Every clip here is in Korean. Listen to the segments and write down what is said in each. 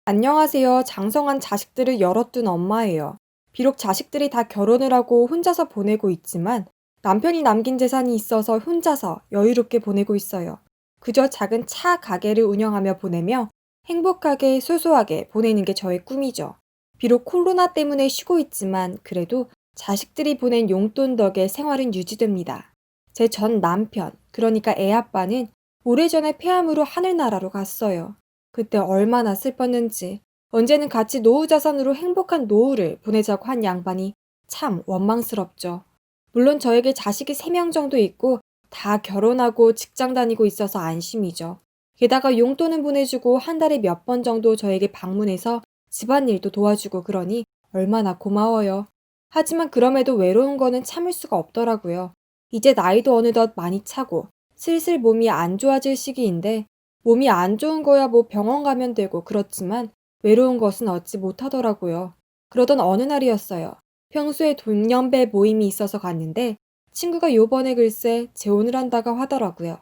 안녕하세요. 장성한 자식들을 열어둔 엄마예요. 비록 자식들이 다 결혼을 하고 혼자서 보내고 있지만 남편이 남긴 재산이 있어서 혼자서 여유롭게 보내고 있어요. 그저 작은 차 가게를 운영하며 보내며 행복하게 소소하게 보내는 게 저의 꿈이죠. 비록 코로나 때문에 쉬고 있지만 그래도 자식들이 보낸 용돈 덕에 생활은 유지됩니다. 제 전 남편, 그러니까 애 아빠는 오래전에 폐암으로 하늘나라로 갔어요. 그때 얼마나 슬펐는지, 언제는 같이 노후 자산으로 행복한 노후를 보내자고 한 양반이 참 원망스럽죠. 물론 저에게 자식이 3명 정도 있고 다 결혼하고 직장 다니고 있어서 안심이죠. 게다가 용돈은 보내주고 한 달에 몇 번 정도 저에게 방문해서 집안일도 도와주고 그러니 얼마나 고마워요. 하지만 그럼에도 외로운 거는 참을 수가 없더라고요. 이제 나이도 어느덧 많이 차고 슬슬 몸이 안 좋아질 시기인데 몸이 안 좋은 거야 뭐 병원 가면 되고 그렇지만 외로운 것은 얻지 못하더라고요. 그러던 어느 날이었어요. 평소에 동년배 모임이 있어서 갔는데 친구가 요번에 글쎄 재혼을 한다고 하더라고요.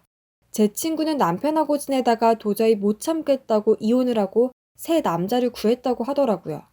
제 친구는 남편하고 지내다가 도저히 못 참겠다고 이혼을 하고 새 남자를 구했다고 하더라고요.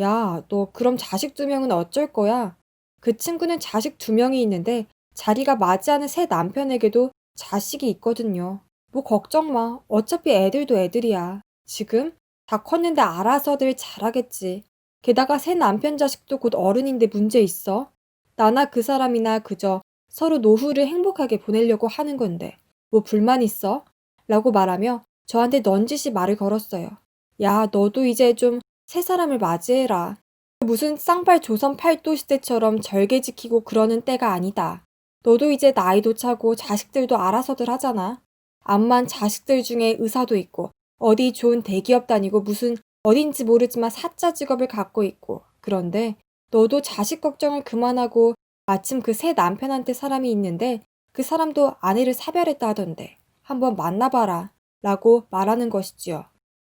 야, 너 그럼 자식 2명은 어쩔 거야? 그 친구는 자식 2명이 있는데 자리가 맞지 않은 새 남편에게도 자식이 있거든요. 뭐 걱정 마. 어차피 애들도 애들이야. 지금 다 컸는데 알아서들 잘하겠지. 게다가 새 남편 자식도 곧 어른인데 문제 있어? 나나 그 사람이나 그저 서로 노후를 행복하게 보내려고 하는 건데 뭐 불만 있어? 라고 말하며 저한테 넌지시 말을 걸었어요. 야, 너도 이제 좀 새 사람을 맞이해라. 무슨 쌍팔 조선 팔도 시대처럼 절개 지키고 그러는 때가 아니다. 너도 이제 나이도 차고 자식들도 알아서들 하잖아. 암만 자식들 중에 의사도 있고 어디 좋은 대기업 다니고 무슨 어딘지 모르지만 사짜 직업을 갖고 있고 그런데 너도 자식 걱정을 그만하고 마침 그 새 남편한테 사람이 있는데 그 사람도 아내를 사별했다 하던데 한번 만나봐라 라고 말하는 것이지요.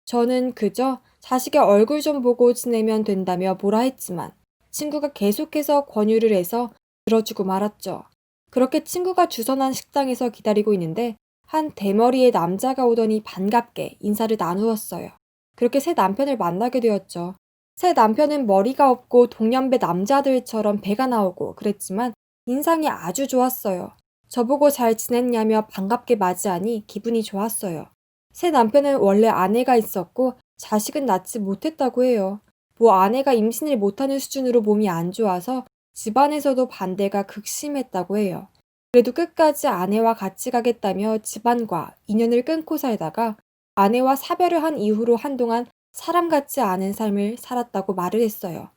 저는 그저 자식의 얼굴 좀 보고 지내면 된다며 뭐라 했지만 친구가 계속해서 권유를 해서 들어주고 말았죠. 그렇게 친구가 주선한 식당에서 기다리고 있는데 한 대머리의 남자가 오더니 반갑게 인사를 나누었어요. 그렇게 새 남편을 만나게 되었죠. 새 남편은 머리가 없고 동년배 남자들처럼 배가 나오고 그랬지만 인상이 아주 좋았어요. 저보고 잘 지냈냐며 반갑게 맞이하니 기분이 좋았어요. 새 남편은 원래 아내가 있었고 자식은 낳지 못했다고 해요. 뭐 아내가 임신을 못하는 수준으로 몸이 안 좋아서 집안에서도 반대가 극심했다고 해요. 그래도 끝까지 아내와 같이 가겠다며 집안과 인연을 끊고 살다가 아내와 사별을 한 이후로 한동안 사람 같지 않은 삶을 살았다고 말을 했어요.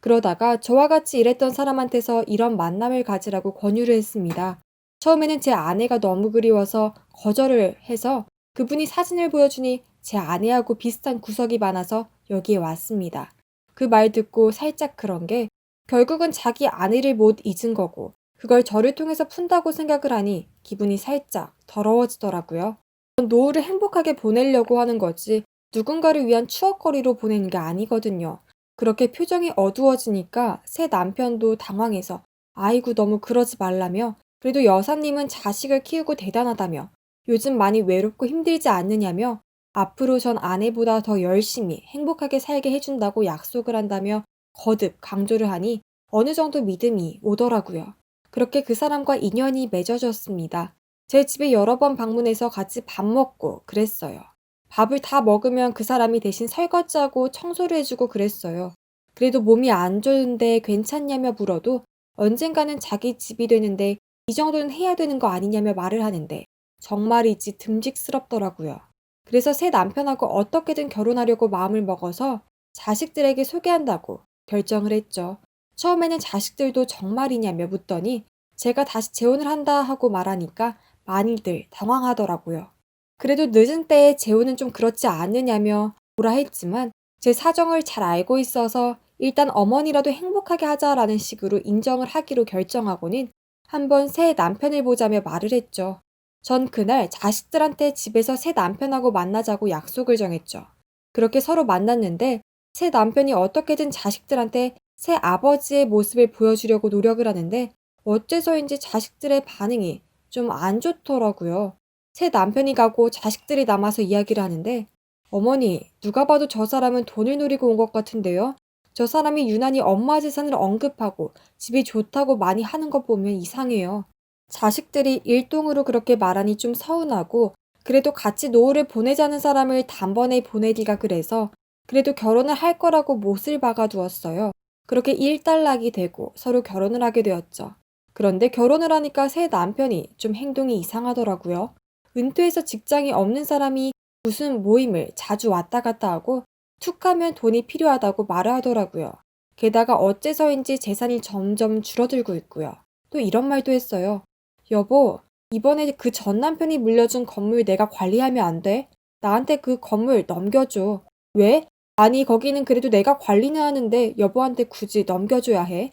그러다가 저와 같이 일했던 사람한테서 이런 만남을 가지라고 권유를 했습니다. 처음에는 제 아내가 너무 그리워서 거절을 해서 그분이 사진을 보여주니 제 아내하고 비슷한 구석이 많아서 여기에 왔습니다. 그 말 듣고 살짝 그런 게 결국은 자기 아내를 못 잊은 거고 그걸 저를 통해서 푼다고 생각을 하니 기분이 살짝 더러워지더라고요. 노후를 행복하게 보내려고 하는 거지 누군가를 위한 추억거리로 보내는 게 아니거든요. 그렇게 표정이 어두워지니까 새 남편도 당황해서 아이고 너무 그러지 말라며 그래도 여사님은 자식을 키우고 대단하다며 요즘 많이 외롭고 힘들지 않느냐며 앞으로 전 아내보다 더 열심히 행복하게 살게 해준다고 약속을 한다며 거듭 강조를 하니 어느 정도 믿음이 오더라고요. 그렇게 그 사람과 인연이 맺어졌습니다. 제 집에 여러 번 방문해서 같이 밥 먹고 그랬어요. 밥을 다 먹으면 그 사람이 대신 설거지하고 청소를 해주고 그랬어요. 그래도 몸이 안 좋은데 괜찮냐며 물어도 언젠가는 자기 집이 되는데 이 정도는 해야 되는 거 아니냐며 말을 하는데 정말이지 듬직스럽더라고요. 그래서 새 남편하고 어떻게든 결혼하려고 마음을 먹어서 자식들에게 소개한다고 결정을 했죠. 처음에는 자식들도 정말이냐며 묻더니 제가 다시 재혼을 한다 하고 말하니까 많이들 당황하더라고요. 그래도 늦은 때에 재혼은 좀 그렇지 않느냐며 뭐라 했지만 제 사정을 잘 알고 있어서 일단 어머니라도 행복하게 하자라는 식으로 인정을 하기로 결정하고는 한번 새 남편을 보자며 말을 했죠. 전 그날 자식들한테 집에서 새 남편하고 만나자고 약속을 정했죠. 그렇게 서로 만났는데 새 남편이 어떻게든 자식들한테 새 아버지의 모습을 보여주려고 노력을 하는데 어째서인지 자식들의 반응이 좀 안 좋더라고요. 새 남편이 가고 자식들이 남아서 이야기를 하는데 어머니, 누가 봐도 저 사람은 돈을 노리고 온 것 같은데요? 저 사람이 유난히 엄마 재산을 언급하고 집이 좋다고 많이 하는 거 보면 이상해요. 자식들이 일동으로 그렇게 말하니 좀 서운하고 그래도 같이 노후를 보내자는 사람을 단번에 보내기가 그래서 그래도 결혼을 할 거라고 못을 박아두었어요. 그렇게 일단락이 되고 서로 결혼을 하게 되었죠. 그런데 결혼을 하니까 새 남편이 좀 행동이 이상하더라고요. 은퇴해서 직장이 없는 사람이 무슨 모임을 자주 왔다 갔다 하고 툭 하면 돈이 필요하다고 말을 하더라고요. 게다가 어째서인지 재산이 점점 줄어들고 있고요. 또 이런 말도 했어요. 여보, 이번에 그 전 남편이 물려준 건물 내가 관리하면 안 돼? 나한테 그 건물 넘겨줘. 왜? 아니, 거기는 그래도 내가 관리는 하는데 여보한테 굳이 넘겨줘야 해?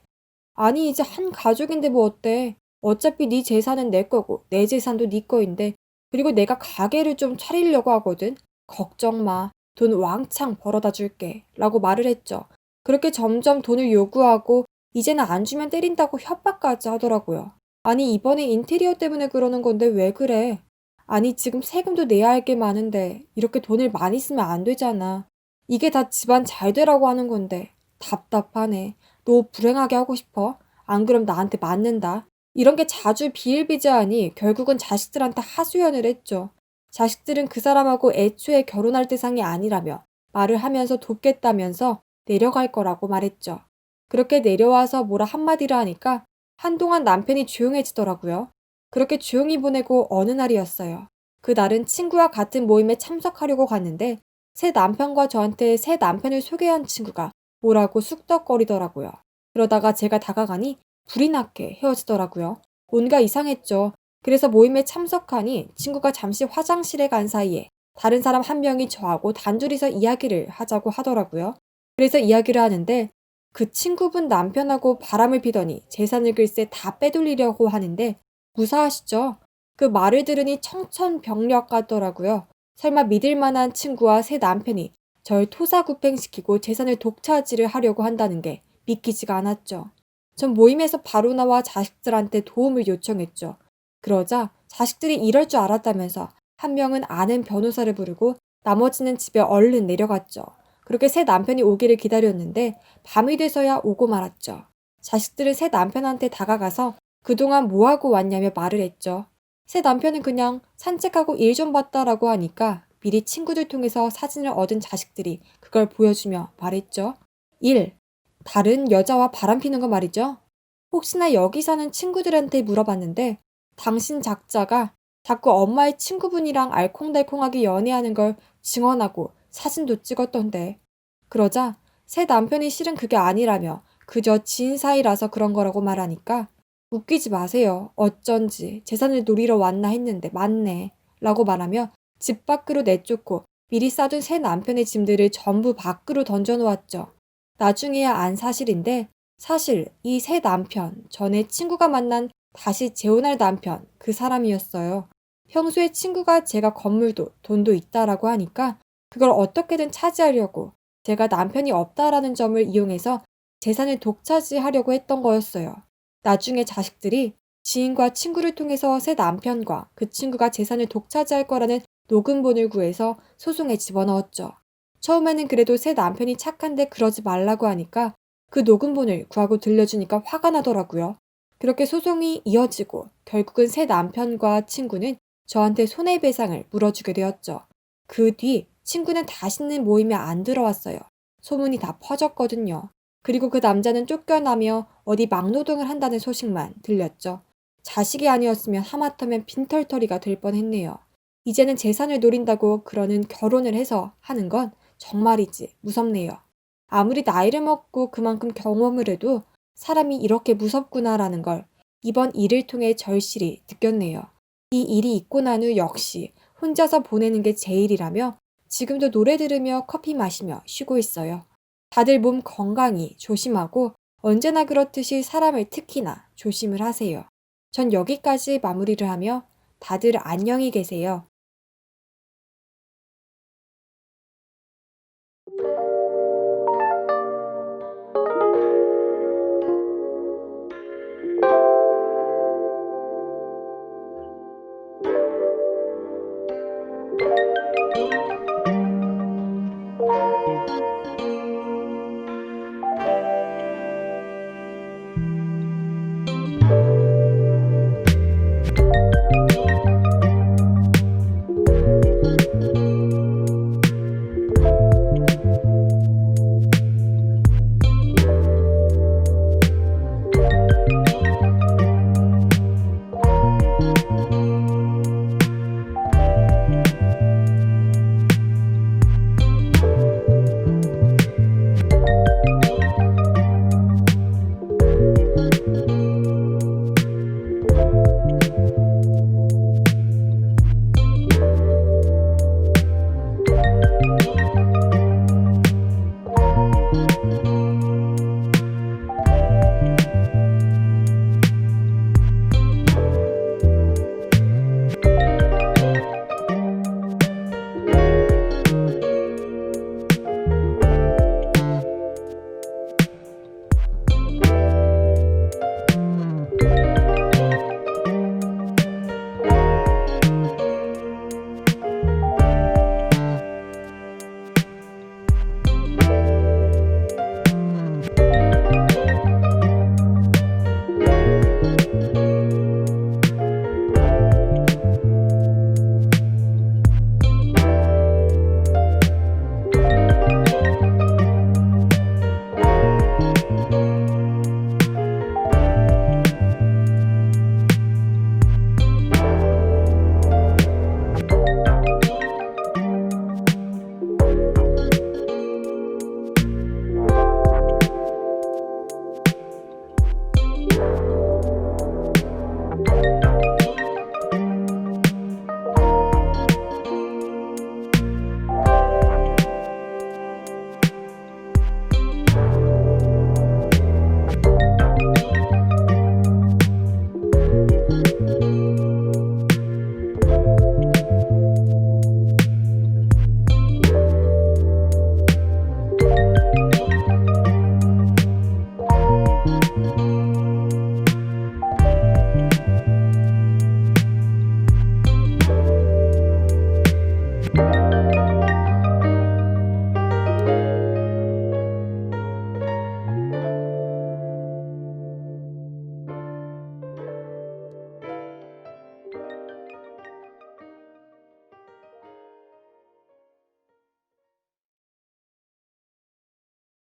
아니, 이제 한 가족인데 뭐 어때? 어차피 네 재산은 내 거고 내 재산도 네 거인데 그리고 내가 가게를 좀 차리려고 하거든. 걱정 마. 돈 왕창 벌어다 줄게. 라고 말을 했죠. 그렇게 점점 돈을 요구하고 이제는 안 주면 때린다고 협박까지 하더라고요. 아니, 이번에 인테리어 때문에 그러는 건데 왜 그래? 아니, 지금 세금도 내야 할 게 많은데 이렇게 돈을 많이 쓰면 안 되잖아. 이게 다 집안 잘 되라고 하는 건데 답답하네. 너 불행하게 하고 싶어? 안 그럼 나한테 맞는다. 이런 게 자주 비일비재하니 결국은 자식들한테 하소연을 했죠. 자식들은 그 사람하고 애초에 결혼할 대상이 아니라며 말을 하면서 돕겠다면서 내려갈 거라고 말했죠. 그렇게 내려와서 뭐라 한마디를 하니까 한동안 남편이 조용해지더라고요. 그렇게 조용히 보내고 어느 날이었어요. 그날은 친구와 같은 모임에 참석하려고 갔는데 새 남편과 저한테 새 남편을 소개한 친구가 뭐라고 쑥덕거리더라고요. 그러다가 제가 다가가니 불이 나게 헤어지더라고요. 뭔가 이상했죠. 그래서 모임에 참석하니 친구가 잠시 화장실에 간 사이에 다른 사람 한 명이 저하고 단둘이서 이야기를 하자고 하더라고요. 그래서 이야기를 하는데 그 친구분 남편하고 바람을 피더니 재산을 글쎄 다 빼돌리려고 하는데 무사하시죠? 그 말을 들으니 청천벽력 같더라고요. 설마 믿을 만한 친구와 새 남편이 절 토사구팽시키고 재산을 독차지를 하려고 한다는 게 믿기지가 않았죠. 전 모임에서 바로 나와 자식들한테 도움을 요청했죠. 그러자 자식들이 이럴 줄 알았다면서 한 명은 아는 변호사를 부르고 나머지는 집에 얼른 내려갔죠. 그렇게 새 남편이 오기를 기다렸는데 밤이 돼서야 오고 말았죠. 자식들은 새 남편한테 다가가서 그동안 뭐하고 왔냐며 말을 했죠. 새 남편은 그냥 산책하고 일 좀 봤다라고 하니까 미리 친구들 통해서 사진을 얻은 자식들이 그걸 보여주며 말했죠. 1. 다른 여자와 바람피는 거 말이죠. 혹시나 여기 사는 친구들한테 물어봤는데 당신 작자가 자꾸 엄마의 친구분이랑 알콩달콩하게 연애하는 걸 증언하고 사진도 찍었던데. 그러자 새 남편이 실은 그게 아니라며 그저 지인 사이라서 그런 거라고 말하니까 웃기지 마세요. 어쩐지 재산을 노리러 왔나 했는데 맞네. 라고 말하며 집 밖으로 내쫓고 미리 싸둔 새 남편의 짐들을 전부 밖으로 던져놓았죠. 나중에야 안 사실인데 사실 이 새 남편, 전에 친구가 만난 다시 재혼할 남편, 그 사람이었어요. 평소에 친구가 제가 건물도 돈도 있다라고 하니까 그걸 어떻게든 차지하려고 제가 남편이 없다라는 점을 이용해서 재산을 독차지하려고 했던 거였어요. 나중에 자식들이 지인과 친구를 통해서 새 남편과 그 친구가 재산을 독차지할 거라는 녹음본을 구해서 소송에 집어넣었죠. 처음에는 그래도 새 남편이 착한데 그러지 말라고 하니까 그 녹음본을 구하고 들려주니까 화가 나더라고요. 그렇게 소송이 이어지고 결국은 새 남편과 친구는 저한테 손해배상을 물어주게 되었죠. 그 뒤 친구는 다시는 모임에 안 들어왔어요. 소문이 다 퍼졌거든요. 그리고 그 남자는 쫓겨나며 어디 막노동을 한다는 소식만 들렸죠. 자식이 아니었으면 하마터면 빈털터리가 될 뻔했네요. 이제는 재산을 노린다고 그러는 결혼을 해서 하는 건 정말이지 무섭네요. 아무리 나이를 먹고 그만큼 경험을 해도 사람이 이렇게 무섭구나라는 걸 이번 일을 통해 절실히 느꼈네요. 이 일이 있고 난 후 역시 혼자서 보내는 게 제일이라며 지금도 노래 들으며 커피 마시며 쉬고 있어요. 다들 몸 건강히 조심하고 언제나 그렇듯이 사람을 특히나 조심을 하세요. 전 여기까지 마무리를 하며 다들 안녕히 계세요.